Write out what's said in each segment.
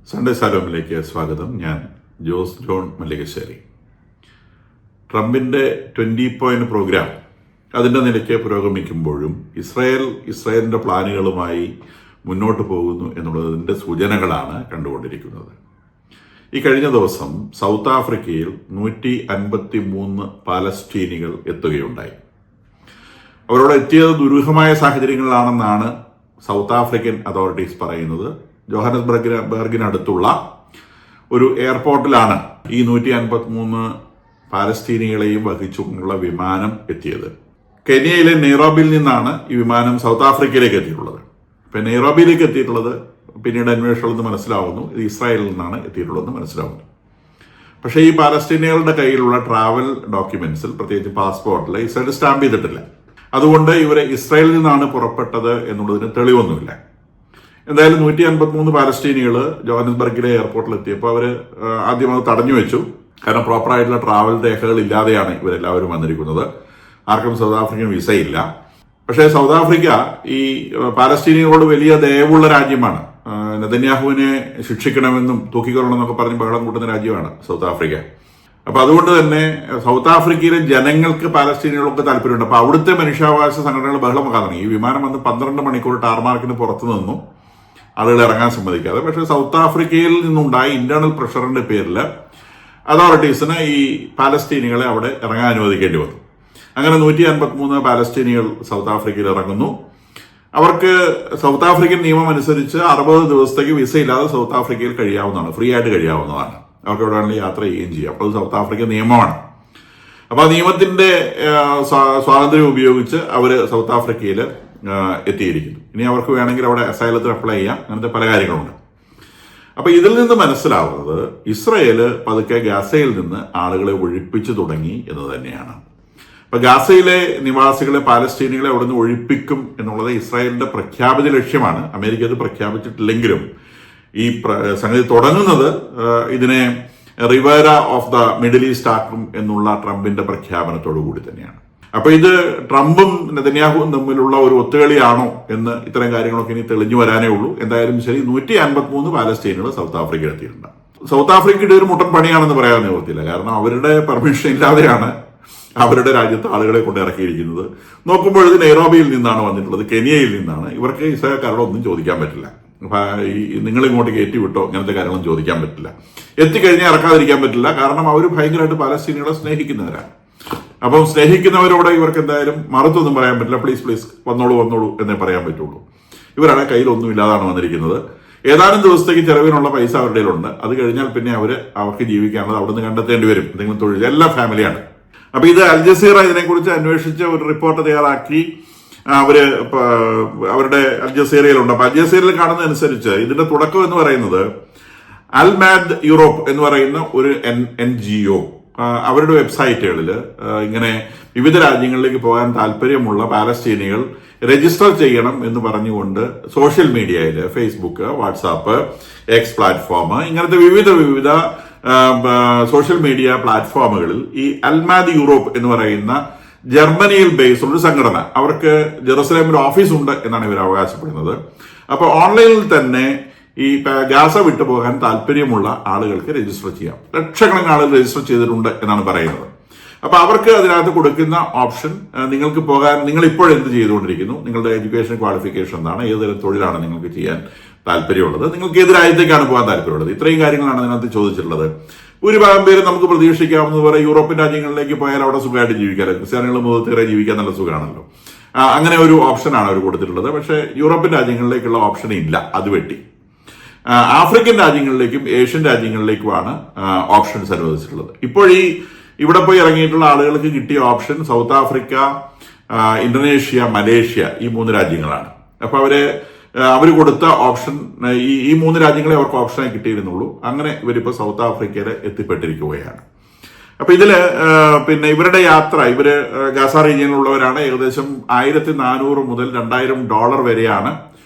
Sunday സാലോമിലേക്ക് സ്വാഗതം. ഞാൻ Jose John Mallikassery. ട്രംപിന്റെ 20 പോയിന്റ് പ്രോഗ്രാം അതിന്റെ നിലയ്ക്ക് പുരോഗമിക്കുമ്പോഴും ഇസ്രായേലിന്റെ പ്ലാനുകളുമായി മുന്നോട്ട് പോകുന്നു എന്നുള്ളതിന്റെ സൂചനകളാണ് കണ്ടുകൊണ്ടിരിക്കുന്നത്. ഈ കഴിഞ്ഞ ദിവസം സൗത്ത് ആഫ്രിക്കയിൽ 153 പാലസ്തീനികൾ എത്തുകയുണ്ടായി. അവരോട് എത്തിയത് ദുരൂഹമായ സാഹചര്യങ്ങളിലാണെന്നാണ് സൗത്ത് ആഫ്രിക്കൻ അതോറിറ്റീസ് പറയുന്നത്. ജോഹന്നസ്ബർഗിനടുത്തുള്ള ഒരു എയർപോർട്ടിലാണ് ഈ 153 പാലസ്തീനികളെയും വഹിച്ചുകൊണ്ടുള്ള വിമാനം എത്തിയത്. കെനിയയിലെ നെയ്റോബിയിൽ നിന്നാണ് ഈ വിമാനം സൗത്ത് ആഫ്രിക്കയിലേക്ക് എത്തിയിട്ടുള്ളത്. ഇപ്പൊ നെയ്റോബിയിലേക്ക് എത്തിയിട്ടുള്ളത് പിന്നീട് അന്വേഷണത്തിൽ മനസ്സിലാവുന്നു ഇത് ഇസ്രായേലിൽ നിന്നാണ് എത്തിയിട്ടുള്ളതെന്ന് മനസ്സിലാവുന്നു. പക്ഷേ ഈ പാലസ്തീനികളുടെ കയ്യിലുള്ള ട്രാവൽ ഡോക്യുമെന്റ്സിൽ, പ്രത്യേകിച്ച് പാസ്പോർട്ടിൽ ഇസ്രായേൽ സ്റ്റാമ്പ് ചെയ്തിട്ടില്ല. അതുകൊണ്ട് ഇവരെ ഇസ്രായേലിൽ നിന്നാണ് പുറപ്പെട്ടത് എന്നുള്ളതിന് തെളിവൊന്നുമില്ല. എന്തായാലും 153 പാലസ്തീനികൾ ജോഹന്നസ്ബർഗിലെ എയർപോർട്ടിൽ എത്തിയപ്പോൾ അവർ ആദ്യം അത് തടഞ്ഞു വെച്ചു. കാരണം പ്രോപ്പറായിട്ടുള്ള ട്രാവൽ രേഖകൾ ഇല്ലാതെയാണ് ഇവരെല്ലാവരും വന്നിരിക്കുന്നത്. ആർക്കും സൗത്ത് ആഫ്രിക്കൻ വിസ ഇല്ല. പക്ഷേ സൗത്ത് ആഫ്രിക്ക ഈ പാലസ്തീനികളോട് വലിയ ദയവുള്ള രാജ്യമാണ്. നെതന്യാഹുവിനെ ശിക്ഷിക്കണമെന്നും തൂക്കിക്കൊള്ളണമെന്നൊക്കെ പറഞ്ഞ് ബഹളം കൂട്ടുന്ന രാജ്യമാണ് സൗത്ത് ആഫ്രിക്ക. അപ്പൊ അതുകൊണ്ട് തന്നെ സൗത്ത് ആഫ്രിക്കയിലെ ജനങ്ങൾക്ക് പാലസ്തീനികളൊക്കെ താല്പര്യമുണ്ട്. അപ്പൊ അവിടുത്തെ മനുഷ്യാവകാശ സംഘടനകൾ ബഹളം വെക്കാൻ തുടങ്ങി. ഈ വിമാനം വന്ന് 12 മണിക്കൂർ ടാർമാർക്കിന് പുറത്തു നിന്നു ആളുകൾ ഇറങ്ങാൻ സമ്മതിക്കാതെ. പക്ഷേ സൗത്ത് ആഫ്രിക്കയിൽ നിന്നുണ്ടായ ഇന്റേണൽ പ്രഷറിന്റെ പേരിൽ അതോറിറ്റീസിന് ഈ പാലസ്തീനികളെ അവിടെ ഇറങ്ങാൻ അനുവദിക്കേണ്ടി വന്നു. അങ്ങനെ 153 പാലസ്തീനികൾ സൗത്ത് ആഫ്രിക്കയിൽ ഇറങ്ങുന്നു. അവർക്ക് സൗത്ത് ആഫ്രിക്കൻ നിയമം അനുസരിച്ച് 60 ദിവസത്തേക്ക് വിസ ഇല്ലാതെ സൗത്ത് ആഫ്രിക്കയിൽ കഴിയാവുന്നതാണ്, ഫ്രീ ആയിട്ട് കഴിയാവുന്നതാണ്. അവർക്ക് എവിടെ വേണമെങ്കിലും യാത്ര ചെയ്യുകയും ചെയ്യാം. അപ്പോൾ അത് സൗത്ത് ആഫ്രിക്കൻ നിയമമാണ്. അപ്പൊ ആ നിയമത്തിന്റെ സ്വാതന്ത്ര്യം ഉപയോഗിച്ച് അവര് സൗത്ത് ആഫ്രിക്കയിൽ എത്തിയിരിക്കുന്നു. ഇനി അവർക്ക് വേണമെങ്കിൽ അവിടെ അസൈലത്തിന് അപ്ലൈ ചെയ്യാം. അങ്ങനത്തെ പല കാര്യങ്ങളുണ്ട്. അപ്പൊ ഇതിൽ നിന്ന് മനസ്സിലാവുന്നത് ഇസ്രയേല് പതുക്കെ ഗാസയിൽ നിന്ന് ആളുകളെ ഒഴിപ്പിച്ചു തുടങ്ങി എന്ന് തന്നെയാണ്. അപ്പൊ ഗാസയിലെ നിവാസികളെ, പാലസ്തീനികളെ അവിടെ നിന്ന് ഒഴിപ്പിക്കും എന്നുള്ളത് ഇസ്രായേലിന്റെ പ്രഖ്യാപിത ലക്ഷ്യമാണ്. അമേരിക്ക അത് പ്രഖ്യാപിച്ചിട്ടില്ലെങ്കിലും ഈ സംഗതി തുടങ്ങുന്നത് ഇതിനെ Rivera of the middle east ആക്കും എന്നുള്ള ട്രംപിന്റെ പ്രഖ്യാപനത്തോടു കൂടി തന്നെയാണ്. അപ്പൊ ഇത് ട്രംപും നെതന്യാഹുവും തമ്മിലുള്ള ഒരു ഒത്തുകളിയാണോ എന്ന് ഇത്തരം കാര്യങ്ങളൊക്കെ ഇനി തെളിഞ്ഞു വരാനേ ഉള്ളൂ. എന്തായാലും ശരി, 153 പാലസ്തീനുകൾ സൗത്ത് ആഫ്രിക്കയിൽ എത്തിയിട്ടുണ്ട്. സൗത്ത് ആഫ്രിക്കയുടെ ഒരു മുട്ടൻ പണിയാണെന്ന് പറയാൻ നിവർത്തില്ല. കാരണം അവരുടെ പെർമിഷൻ ഇല്ലാതെയാണ് അവരുടെ രാജ്യത്ത് ആളുകളെ കൊണ്ട് ഇറക്കിയിരിക്കുന്നത്. നോക്കുമ്പോൾ ഇത് നെയ്റോബിയിൽ നിന്നാണ് വന്നിട്ടുള്ളത്, കെനിയയിൽ നിന്നാണ്. ഇവർക്ക് ഇസ്രായേൽക്കാരോട് ഒന്നും ചോദിക്കാൻ പറ്റില്ല. നിങ്ങൾ ഇങ്ങോട്ട് കയറ്റി വിട്ടോ, ഇങ്ങനത്തെ കാര്യങ്ങളൊന്നും ചോദിക്കാൻ പറ്റില്ല. എത്തിക്കഴിഞ്ഞാൽ ഇറക്കാതിരിക്കാൻ പറ്റില്ല. കാരണം അവർ ഭയങ്കരമായിട്ട് പാലസ്തീനികളെ സ്നേഹിക്കുന്നവരാണ്. അപ്പം സ്നേഹിക്കുന്നവരോട് ഇവർക്ക് എന്തായാലും മറുത്തൊന്നും പറയാൻ പറ്റില്ല. പ്ലീസ് വന്നോളൂ എന്നേ പറയാൻ പറ്റുള്ളൂ. ഇവരാണ് കയ്യിലൊന്നും ഇല്ലാതാണ് വന്നിരിക്കുന്നത്. ഏതാനും ദിവസത്തേക്ക് ചെലവിനുള്ള പൈസ അവരുടെ കയ്യിലുണ്ട്. അത് കഴിഞ്ഞാൽ പിന്നെ അവർക്ക് ജീവിക്കാനുള്ളത് അവിടെ നിന്ന് കണ്ടെത്തേണ്ടി വരും. എന്തെങ്കിലും തൊഴിൽ, എല്ലാ ഫാമിലിയാണ്. അപ്പൊ ഇത് അൽ ജസീറ ഇതിനെക്കുറിച്ച് അന്വേഷിച്ച് ഒരു റിപ്പോർട്ട് തയ്യാറാക്കി അവരുടെ അൽ ജസീറയിലുണ്ട്. അപ്പൊ അൽ ജസീറയിൽ കാണുന്നതനുസരിച്ച് ഇതിന്റെ തുടക്കം എന്ന് പറയുന്നത് അൽമാദ് യൂറോപ്പ് എന്ന് പറയുന്ന ഒരു NGO അവരുടെ വെബ്സൈറ്റുകളിൽ ഇങ്ങനെ വിവിധ രാജ്യങ്ങളിലേക്ക് പോകാൻ താല്പര്യമുള്ള പാലസ്തീനികൾ രജിസ്റ്റർ ചെയ്യണം എന്ന് പറഞ്ഞുകൊണ്ട് സോഷ്യൽ മീഡിയയിൽ, ഫേസ്ബുക്ക്, വാട്സാപ്പ്, എക്സ് പ്ലാറ്റ്ഫോം, ഇങ്ങനത്തെ വിവിധ സോഷ്യൽ മീഡിയ പ്ലാറ്റ്ഫോമുകളിൽ ഈ അൽമാദ് യൂറോപ്പ് എന്ന് പറയുന്ന ജർമ്മനിയിൽ ബേസ് ഉള്ള സംഘടന, അവർക്ക് ജെറുസലേമിൽ ഓഫീസ് ഉണ്ട് എന്നാണ് ഇവർ അവകാശപ്പെടുന്നത്. അപ്പൊ ഓൺലൈനിൽ തന്നെ ഈ ഗാസ വിട്ടുപോകാൻ താല്പര്യമുള്ള ആളുകൾക്ക് രജിസ്റ്റർ ചെയ്യാം. ലക്ഷക്കണക്കിന് ആളുകൾ രജിസ്റ്റർ ചെയ്തിട്ടുണ്ട് എന്നാണ് പറയുന്നത്. അപ്പൊ അവർക്ക് അതിനകത്ത് കൊടുക്കുന്ന ഓപ്ഷൻ, നിങ്ങൾക്ക് പോകാൻ, നിങ്ങൾ ഇപ്പോൾ എന്ത് ചെയ്തുകൊണ്ടിരിക്കുന്നു, നിങ്ങളുടെ എഡ്യൂക്കേഷൻ ക്വാളിഫിക്കേഷൻ എന്താണ്, ഏതൊരു തൊഴിലാണ് നിങ്ങൾക്ക് ചെയ്യാൻ താല്പര്യമുള്ളത്, നിങ്ങൾക്ക് ഏത് രാജ്യത്തേക്കാണ് പോകാൻ താല്പര്യമുള്ളത്, ഇത്രയും കാര്യങ്ങളാണ് അതിനകത്ത് ചോദിച്ചിട്ടുള്ളത്. ഭൂരിഭാഗം പേര് നമുക്ക് പ്രതീക്ഷിക്കാവുന്നതുപോലെ യൂറോപ്യൻ രാജ്യങ്ങളിലേക്ക് പോയാൽ അവിടെ സുഖമായിട്ട് ജീവിക്കാമല്ലോ. ക്രിസ്ത്യാനികൾ മുതത്തേറെ ജീവിക്കാൻ നല്ല സുഖമാണല്ലോ. അങ്ങനെ ഒരു ഓപ്ഷനാണ് അവർ കൊടുത്തിട്ടുള്ളത്. പക്ഷേ യൂറോപ്യൻ രാജ്യങ്ങളിലേക്കുള്ള ഓപ്ഷൻ ഇല്ല, അത് വെട്ടി. ആഫ്രിക്കൻ രാജ്യങ്ങളിലേക്കും ഏഷ്യൻ രാജ്യങ്ങളിലേക്കുമാണ് ഓപ്ഷൻസ് അനുവദിച്ചിട്ടുള്ളത്. ഇപ്പോൾ ഇവിടെ പോയി ഇറങ്ങിയിട്ടുള്ള ആളുകൾക്ക് കിട്ടിയ option south Africa, Indonesia, Malaysia, ഈ 3 രാജ്യങ്ങളാണ്. അപ്പൊ അവർ കൊടുത്ത ഓപ്ഷൻ ഈ 3 രാജ്യങ്ങളെ അവർക്ക് ഓപ്ഷനായി കിട്ടിയിരുന്നുള്ളൂ. അങ്ങനെ ഇവരിപ്പോ സൗത്ത് ആഫ്രിക്കയിൽ എത്തിപ്പെട്ടിരിക്കുകയാണ്. അപ്പൊ ഇതില് പിന്നെ ഇവരുടെ യാത്ര, ഇവര് ഗാസ റീജിയനിലുള്ളവരാണ്. ഏകദേശം $1400 മുതൽ $2000 വരെയാണ്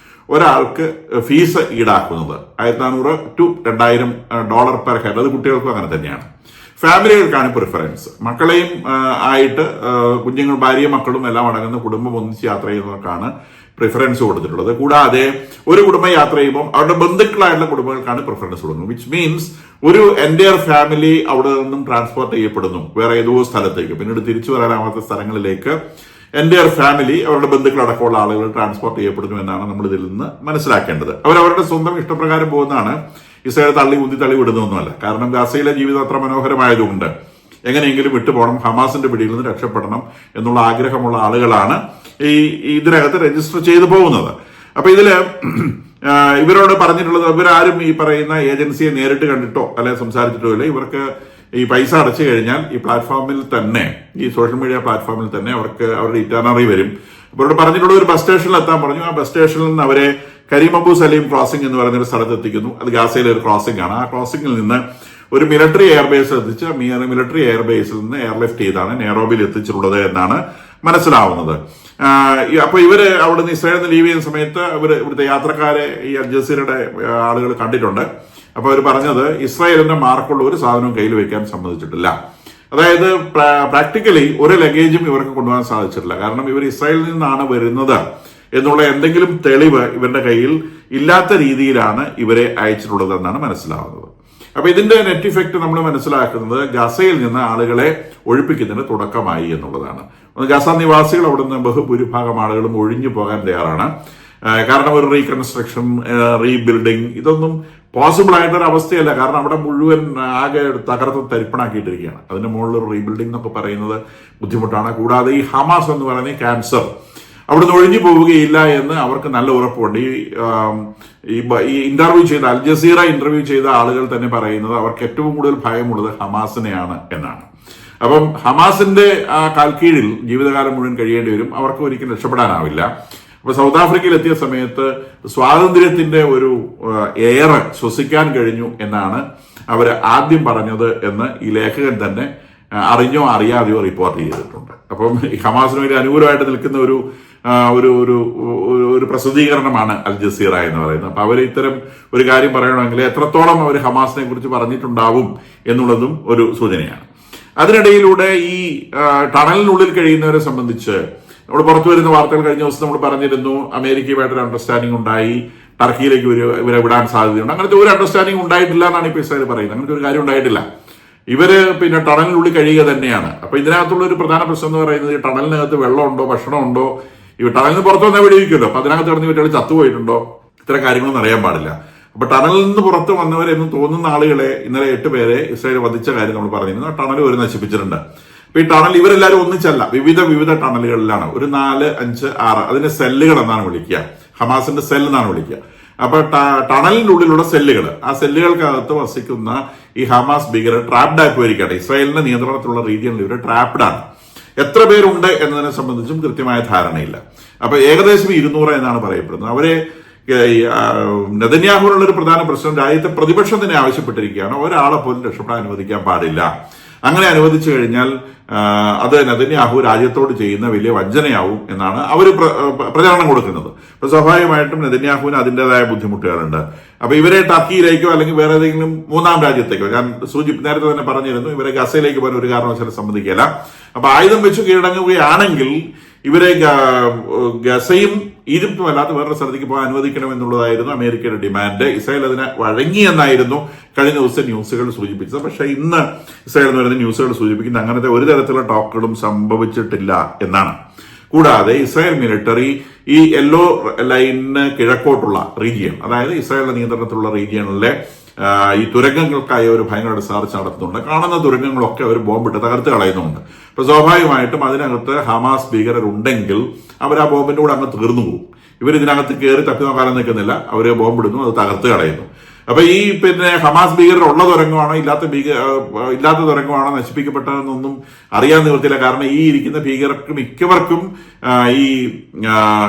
ഒരാൾക്ക് ഫീസ് ഈടാക്കുന്നത്. $1400 to $2000 പെർ ഹെഡ്. അത് കുട്ടികൾക്കും അങ്ങനെ തന്നെയാണ്. ഫാമിലികൾക്കാണ് പ്രിഫറൻസ്. മക്കളെയും ആയിട്ട്, കുഞ്ഞുങ്ങൾ, ഭാര്യയും മക്കളും എല്ലാം അടങ്ങുന്ന കുടുംബം ഒന്നിച്ച് യാത്ര ചെയ്യുന്നവർക്കാണ് പ്രിഫറൻസ് കൊടുത്തിട്ടുള്ളത്. കൂടാതെ ഒരു കുടുംബം യാത്ര ചെയ്യുമ്പോൾ അവരുടെ ബന്ധുക്കളായിട്ടുള്ള കുടുംബങ്ങൾക്കാണ് പ്രിഫറൻസ് കൊടുക്കുന്നത്. വിച്ച് മീൻസ് ഒരു എൻ്റയർ ഫാമിലി അവിടെ നിന്നും ട്രാൻസ്പോർട്ട് ചെയ്യപ്പെടുന്നു വേറെ ഏതോ സ്ഥലത്തേക്ക്, പിന്നീട് തിരിച്ചു വരാനാവാത്ത സ്ഥലങ്ങളിലേക്ക് എൻ്റയർ ഫാമിലി അവരുടെ ബന്ധുക്കളടക്കമുള്ള ആളുകൾ ട്രാൻസ്പോർട്ട് ചെയ്യപ്പെടുന്നു എന്നാണ് നമ്മൾ ഇതിൽ നിന്ന് മനസ്സിലാക്കേണ്ടത്. അവരവരുടെ സ്വന്തം ഇഷ്ടപ്രകാരം പോകുന്നതാണ്. ഇസ്രായേൽ തള്ളി വിടുന്നൊന്നുമല്ല. കാരണം ഗാസയിലെ ജീവിതം അത്ര മനോഹരമായതുകൊണ്ട് എങ്ങനെയെങ്കിലും വിട്ടുപോകണം, ഹമാസിന്റെ പിടിയിൽ നിന്ന് രക്ഷപ്പെടണം എന്നുള്ള ആഗ്രഹമുള്ള ആളുകളാണ് ഇതിനകത്ത് രജിസ്റ്റർ ചെയ്തു പോകുന്നത്. അപ്പൊ ഇതില് ഇവരോട് പറഞ്ഞിട്ടുള്ളത്, ഇവരാരും ഈ പറയുന്ന ഏജൻസിയെ നേരിട്ട് കണ്ടിട്ടോ അല്ലെ സംസാരിച്ചിട്ടോ ഇല്ല. ഇവർക്ക് ഈ പൈസ അടച്ചു കഴിഞ്ഞാൽ ഈ പ്ലാറ്റ്ഫോമിൽ തന്നെ, ഈ സോഷ്യൽ മീഡിയ പ്ലാറ്റ്ഫോമിൽ തന്നെ അവർക്ക് അവരുടെ ഇറ്റർണറി വരും. അവരോട് പറഞ്ഞിട്ടുള്ള ഒരു ബസ് സ്റ്റേഷനിൽ എത്താൻ പറഞ്ഞു. ആ ബസ് സ്റ്റേഷനിൽ നിന്ന് അവരെ കരീം അബു സലീം ക്രോസിംഗ് എന്ന് പറയുന്ന ഒരു സ്ഥലത്ത് എത്തിക്കുന്നു. അത് ഗാസയിലെ ഒരു ക്രോസിംഗ് ആണ്. ആ ക്രോസിംഗിൽ നിന്ന് ഒരു മിലിറ്ററി എയർബേസ് എത്തിച്ച് മിലിറ്ററി എയർബേസിൽ നിന്ന് എയർലിഫ്റ്റ് ചെയ്താണ് നെയ്റോബിയിൽ എത്തിച്ചിട്ടുള്ളത് എന്നാണ് മനസ്സിലാവുന്നത്. അപ്പൊ ഇവര് അവിടെ നിന്ന് ഇസ്രായേലിൽ നിന്ന് ലീവ് ചെയ്യുന്ന സമയത്ത് ഇവിടുത്തെ യാത്രക്കാരെ ഈ അൽ ജസീറയുടെ ആളുകൾ കണ്ടിട്ടുണ്ട്. അപ്പൊ അവർ പറഞ്ഞത് ഇസ്രായേലിന്റെ മാർക്കുള്ള ഒരു സാധനവും കയ്യിൽ വെക്കാൻ സമ്മതിച്ചിട്ടില്ല. അതായത് പ്രാക്ടിക്കലി ഒരു ലഗേജും ഇവർക്ക് കൊണ്ടുപോകാൻ സാധിച്ചിട്ടില്ല. കാരണം ഇവർ ഇസ്രായേലിൽ നിന്നാണ് വരുന്നത് എന്നുള്ള എന്തെങ്കിലും തെളിവ് ഇവരുടെ കയ്യിൽ ഇല്ലാത്ത രീതിയിലാണ് ഇവരെ അയച്ചിട്ടുള്ളത് എന്നാണ് മനസ്സിലാവുന്നത്. അപ്പൊ ഇതിന്റെ നെറ്റ് ഇഫക്റ്റ് നമ്മൾ മനസ്സിലാക്കുന്നത് ഗസയിൽ നിന്ന് ആളുകളെ ഒഴിപ്പിക്കുന്നതിന് തുടക്കമായി എന്നുള്ളതാണ്. ഗസ നിവാസികൾ അവിടെ നിന്ന് ബഹുഭൂരിഭാഗം ആളുകളും ഒഴിഞ്ഞു പോകാൻ തയ്യാറാണ്. കാരണം ഒരു റീകൺസ്ട്രക്ഷൻ, റീബിൽഡിംഗ് ഇതൊന്നും പോസിബിൾ ആയിട്ടൊരു അവസ്ഥയല്ല. കാരണം അവിടെ മുഴുവൻ ആകെ തകർത്ത് തരിപ്പണാക്കിയിട്ടിരിക്കുകയാണ്. അതിന്റെ മുകളിൽ ഒരു റീബിൽഡിംഗ് എന്നൊക്കെ പറയുന്നത് ബുദ്ധിമുട്ടാണ്. കൂടാതെ ഈ ഹമാസ് എന്ന് പറയുന്ന ക്യാൻസർ അവിടുന്ന് ഒഴിഞ്ഞു പോവുകയില്ല എന്ന് അവർക്ക് നല്ല ഉറപ്പുണ്ട്. ഈ ഇന്റർവ്യൂ ചെയ്ത അൽ ജസീറ ഇന്റർവ്യൂ ചെയ്ത ആളുകൾ തന്നെ പറയുന്നത് അവർക്ക് ഏറ്റവും കൂടുതൽ ഭയമുള്ളത് ഹമാസിനെയാണ് എന്നാണ്. അപ്പം ഹമാസിന്റെ ആ കാൽക്കീഴിൽ ജീവിതകാലം മുഴുവൻ കഴിയേണ്ടി വരും. അവർക്ക് ഒരിക്കലും രക്ഷപ്പെടാനാവില്ല. അപ്പൊ സൗത്ത് ആഫ്രിക്കയിൽ എത്തിയ സമയത്ത് സ്വാതന്ത്ര്യത്തിന്റെ ഒരു എയർ ശ്വസിക്കാൻ കഴിഞ്ഞു എന്നാണ് അവർ ആദ്യം പറഞ്ഞത് എന്ന് ഈ ലേഖകൻ തന്നെ അറിഞ്ഞോ അറിയാതെയോ റിപ്പോർട്ട് ചെയ്തിട്ടുണ്ട്. അപ്പം ഹമാസിന് വേണ്ടി അനുകൂലമായിട്ട് നിൽക്കുന്ന ഒരു പ്രസിദ്ധീകരണമാണ് അൽ ജസീറ എന്ന് പറയുന്നത്. അപ്പൊ അവർ ഇത്തരം ഒരു കാര്യം പറയണമെങ്കിൽ എത്രത്തോളം അവർ ഹമാസിനെ കുറിച്ച് പറഞ്ഞിട്ടുണ്ടാവും എന്നുള്ളതും ഒരു സൂചനയാണ്. അതിനിടയിലൂടെ ഈ ടണലിനുള്ളിൽ കഴിയുന്നവരെ സംബന്ധിച്ച് നമ്മൾ പുറത്തു വരുന്ന വാർത്തകൾ കഴിഞ്ഞ ദിവസം നമ്മൾ പറഞ്ഞിരുന്നു, അമേരിക്കയുമായിട്ടൊരു അണ്ടർസ്റ്റാൻഡിംഗ് ഉണ്ടായി, ടർക്കിയിലേക്ക് ഇവരെ വിടാൻ സാധ്യതയുണ്ട്. അങ്ങനത്തെ ഒരു അണ്ടർസ്റ്റാൻഡിംഗ് ഉണ്ടായിട്ടില്ല എന്നാണ് ഇപ്പൊ ഇസ്രായേൽ പറയുന്നത്. അങ്ങനത്തെ ഒരു കാര്യം ഉണ്ടായിട്ടില്ല. ഇവര് പിന്നെ ടണലിനുള്ളിൽ കഴിയുക തന്നെയാണ്. അപ്പൊ ഇതിനകത്തുള്ള ഒരു പ്രധാന പ്രശ്നം എന്ന് പറയുന്നത് ഈ ടണലിനകത്ത് വെള്ളമുണ്ടോ ഭക്ഷണമുണ്ടോ, ഈ ടണലിന് പുറത്തു വന്നാൽ വെടിവെക്കുമല്ലോ. അപ്പൊ അതിനകത്ത് കിടന്ന് ഇവരുടെ ചത്തുപോയിട്ടുണ്ടോ, ഇത്തരം കാര്യങ്ങളൊന്നും അറിയാൻ പാടില്ല. അപ്പൊ ടണലിൽ നിന്ന് പുറത്ത് വന്നവരെന്ന് തോന്നുന്ന ആളുകളെ ഇന്നലെ 8 പേരെ ഇസ്രായേൽ വധിച്ച കാര്യം നമ്മൾ പറഞ്ഞിരുന്നു. ടണൽ ഒരു നശിപ്പിച്ചിട്ടുണ്ട്. അപ്പൊ ഈ ടണൽ ഇവരെല്ലാവരും ഒന്നിച്ചല്ല, വിവിധ ടണലുകളിലാണ്. ഒരു 4, 5, 6 അതിന്റെ സെല്ലുകൾ എന്നാണ് വിളിക്കുക. ഹമാസിന്റെ സെൽ എന്നാണ് വിളിക്കുക. അപ്പൊ ടണലിന്റെ ഉള്ളിലുള്ള സെല്ലുകൾ, ആ സെല്ലുകൾക്കകത്ത് വസിക്കുന്ന ഈ ഹമാസ് ഭീകരർ ട്രാപ്ഡ് ആയി പോയിരിക്കുകയാണ്. ഇസ്രായേലിന്റെ നിയന്ത്രണത്തിലുള്ള റീജിയനിൽ ഇവർ ട്രാപ്ഡ് ആണ്. എത്ര പേരുണ്ട് എന്നതിനെ സംബന്ധിച്ചും കൃത്യമായ ധാരണയില്ല. അപ്പൊ ഏകദേശം 200 എന്നാണ് പറയപ്പെടുന്നത്. അവരെ നെതന്യാഹുവിനുള്ള ഒരു പ്രധാന പ്രശ്നം, രാജ്യത്തെ പ്രതിപക്ഷം തന്നെ ആവശ്യപ്പെട്ടിരിക്കുകയാണ് ഒരാളെ പോലും രക്ഷപ്പെടാൻ അനുവദിക്കാൻ പാടില്ല. അങ്ങനെ അനുവദിച്ചു കഴിഞ്ഞാൽ അത് നെതന്യാഹു രാജ്യത്തോട് ചെയ്യുന്ന വലിയ വഞ്ചനയാവും എന്നാണ് അവർ പ്രചാരണം കൊടുക്കുന്നത്. അപ്പൊ സ്വാഭാവികമായിട്ടും നെതന്യാഹുവിന് അതിൻ്റെതായ ബുദ്ധിമുട്ടുകളുണ്ട്. അപ്പൊ ഇവരെ ടർക്കിയിലേക്കോ അല്ലെങ്കിൽ വേറെ ഏതെങ്കിലും 3ാം രാജ്യത്തേക്കോ, ഞാൻ നേരത്തെ തന്നെ പറഞ്ഞിരുന്നു, ഇവരെ ഗസയിലേക്ക് പോകാൻ ഒരു കാരണവശാലും സമ്മതിക്കില്ല. അപ്പൊ ആയുധം വെച്ച് കീഴടങ്ങുകയാണെങ്കിൽ ഇവരെ ഗസയും ഈജിപ്തും അല്ലാത്ത വേറൊരു സ്ഥലത്തേക്ക് പോകാൻ അനുവദിക്കണം എന്നുള്ളതായിരുന്നു അമേരിക്കയുടെ ഡിമാൻഡ്. ഇസ്രായേൽ അതിനെ വഴങ്ങിയെന്നായിരുന്നു കഴിഞ്ഞ ദിവസം ന്യൂസുകൾ സൂചിപ്പിച്ചത്. പക്ഷെ ഇന്ന് ഇസ്രായേൽ എന്ന് പറയുന്ന ന്യൂസുകൾ സൂചിപ്പിക്കുന്ന അങ്ങനത്തെ ഒരു തരത്തിലുള്ള ടോക്കുകളും സംഭവിച്ചിട്ടില്ല എന്നാണ്. കൂടാതെ ഇസ്രായേൽ മിലിറ്ററി ഈ യെല്ലോ ലൈനിന് കിഴക്കോട്ടുള്ള റീജിയൻ, അതായത് ഇസ്രായേലിന്റെ നിയന്ത്രണത്തിലുള്ള റീജിയണിലെ ഈ തുരങ്കങ്ങൾക്കായി ഒരു ഭയങ്കര റിസർച്ച് നടത്തുന്നുണ്ട്. കാണുന്ന തുരങ്കങ്ങളൊക്കെ അവർ ബോംബിട്ട് തകർത്ത് കളയുന്നുണ്ട്. അപ്പൊ സ്വാഭാവികമായിട്ടും അതിനകത്ത് ഹമാസ് ഭീകരരുണ്ടെങ്കിൽ അവർ ആ ബോംബിന്റെ കൂടെ അങ്ങ് തീർന്നു പോകും. ഇവർ ഇതിനകത്ത് കയറി തപ്പി നോക്കാനും നിൽക്കുന്നില്ല, അവര് ബോംബിടുന്നു, അത് തകർത്ത് കളയുന്നു. അപ്പൊ ഈ ഹമാസ് ഭീകരർ ഉള്ള തുരങ്കമാണോ ഇല്ലാത്ത തുരങ്കമാണോ നശിപ്പിക്കപ്പെട്ടതെന്നൊന്നും അറിയാൻ നിവൃത്തിയില്ല. കാരണം ഈ ഇരിക്കുന്ന ഭീകരർക്ക് മിക്കവർക്കും ഈ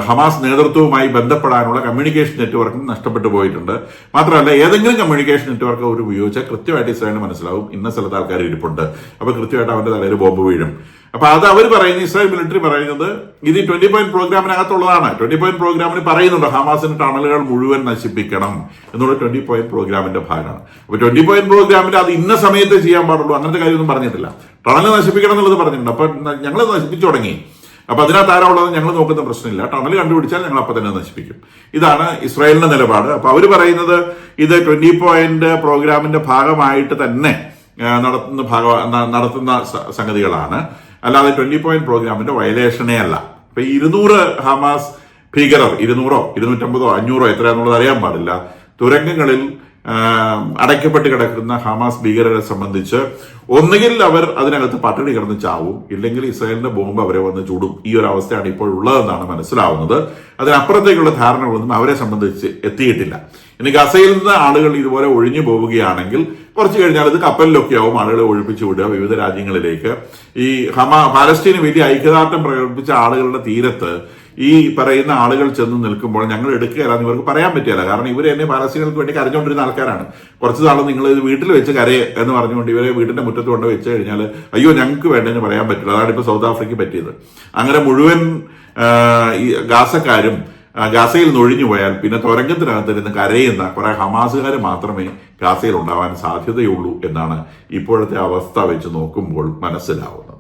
ഹമാസ് നേതൃത്വവുമായി ബന്ധപ്പെടാനുള്ള കമ്മ്യൂണിക്കേഷൻ നെറ്റ്വർക്കും നഷ്ടപ്പെട്ടു പോയിട്ടുണ്ട്. മാത്രമല്ല, ഏതെങ്കിലും കമ്മ്യൂണിക്കേഷൻ നെറ്റ്വർക്ക് അവർ ഉപയോഗിച്ചാൽ കൃത്യമായിട്ട് ഇസ്രായേലിന് മനസ്സിലാവും ഇന്ന സ്ഥലത്ത് ആൾക്കാർ ഇരിപ്പുണ്ട്, അപ്പൊ കൃത്യമായിട്ട് അവന്റെ തലയിൽ ബോംബ് വീഴും. അപ്പൊ അത് അവർ പറയുന്നത്, ഇസ്രായേൽ മിലിറ്ററി പറയുന്നത് ഇത് 20 പോയിന്റ് പ്രോഗ്രാമിനകത്തുള്ളതാണ്. 20 പോയിന്റ് പ്രോഗ്രാമിന് പറയുന്നുണ്ട് ഹമാസിന്റെ ടണലുകൾ മുഴുവൻ നശിപ്പിക്കണം എന്നുള്ള 20 പോയിന്റ് പ്രോഗ്രാമിന്റെ ഭാഗമാണ്. അപ്പൊ 20 പോയിന്റ് പ്രോഗ്രാമിന്റെ അത് ഇന്ന സമയത്ത് ചെയ്യാൻ പാടുള്ളൂ അങ്ങനത്തെ കാര്യമൊന്നും പറഞ്ഞിട്ടില്ല. ടണൽ നശിപ്പിക്കണം എന്നുള്ളത് പറഞ്ഞിട്ടുണ്ട്. അപ്പൊ ഞങ്ങൾ നശിപ്പിച്ചു തുടങ്ങി. അപ്പൊ അതിനകത്ത് ആരാ ഉള്ളത് ഞങ്ങൾ നോക്കുന്ന പ്രശ്നമില്ല, ടണൽ കണ്ടുപിടിച്ചാൽ ഞങ്ങൾ അപ്പൊ തന്നെ നശിപ്പിക്കും. ഇതാണ് ഇസ്രായേലിന്റെ നിലപാട്. അപ്പൊ അവർ പറയുന്നത് ഇത് 20 പോയിന്റ് പ്രോഗ്രാമിന്റെ ഭാഗമായിട്ട് തന്നെ നടത്തുന്ന സംഗതികളാണ്, അല്ലാതെ 20 പോയിന്റ് പ്രോഗ്രാമിന്റെ വയലേഷനേ അല്ല. ഇപ്പൊ 200 ഹമാസ് ഭീകരർ, 200, 250, 500 എത്രയാണെന്നുള്ളത് അറിയാൻ പാടില്ല, തുരങ്കങ്ങളിൽ അടയ്ക്കപ്പെട്ട് കിടക്കുന്ന ഹമാസ് ഭീകരരെ സംബന്ധിച്ച് ഒന്നുകിൽ അവർ അതിനകത്ത് പട്ടിണി കിടന്ന് ചാവും, ഇല്ലെങ്കിൽ ഇസ്രായേലിന്റെ ബോംബ് അവരെ വന്ന് ചൂടും. ഈ ഒരു അവസ്ഥയാണ് ഇപ്പോൾ ഉള്ളതെന്നാണ് മനസ്സിലാവുന്നത്. അതിനപ്പുറത്തേക്കുള്ള ധാരണകളൊന്നും അവരെ സംബന്ധിച്ച് എത്തിയിട്ടില്ല. ഇനി ഗസയിൽ നിന്ന് ആളുകൾ ഇതുപോലെ ഒഴിഞ്ഞു പോവുകയാണെങ്കിൽ കുറച്ച് കഴിഞ്ഞാൽ ഇത് കപ്പലിലൊക്കെ ആവും ആളുകളെ ഒഴിപ്പിച്ചു വിടുക വിവിധ രാജ്യങ്ങളിലേക്ക്. ഈ പാലസ്തീന് വലിയ ഐക്യദാർഢ്യം പ്രകടിപ്പിച്ച ആളുകളുടെ തീരത്ത് ഈ പറയുന്ന ആളുകൾ ചെന്ന് നിൽക്കുമ്പോൾ ഞങ്ങൾ എടുക്കുകയല്ലാന്ന് ഇവർക്ക് പറയാൻ പറ്റില്ല. കാരണം ഇവർ തന്നെ പാലസ്തീനുകൾക്ക് വേണ്ടി കരഞ്ഞുകൊണ്ടിരുന്ന ആൾക്കാരാണ്. കുറച്ച് നാൾ നിങ്ങൾ ഇത് വീട്ടിൽ വെച്ച് കരയെ എന്ന് പറഞ്ഞുകൊണ്ട് ഇവരെ വീട്ടിന്റെ മുറ്റത്ത് കൊണ്ട് വെച്ച് കഴിഞ്ഞാൽ അയ്യോ ഞങ്ങൾക്ക് വേണ്ടെന്ന് പറയാൻ പറ്റില്ല. അതാണ് ഇപ്പൊ സൗത്ത് ആഫ്രിക്ക പറ്റിയത്. അങ്ങനെ മുഴുവൻ ഈ ഗാസക്കാരും ഗാസയിൽ നൊഴിഞ്ഞു പോയാൽ പിന്നെ തുരങ്കത്തിനകത്തിരുന്ന് കരയുന്ന കുറെ ഹമാസുകാർ മാത്രമേ ഗാസയിൽ ഉണ്ടാവാൻ സാധ്യതയുള്ളൂ എന്നാണ് ഇപ്പോഴത്തെ അവസ്ഥ വെച്ച് നോക്കുമ്പോൾ മനസ്സിലാവുന്നത്.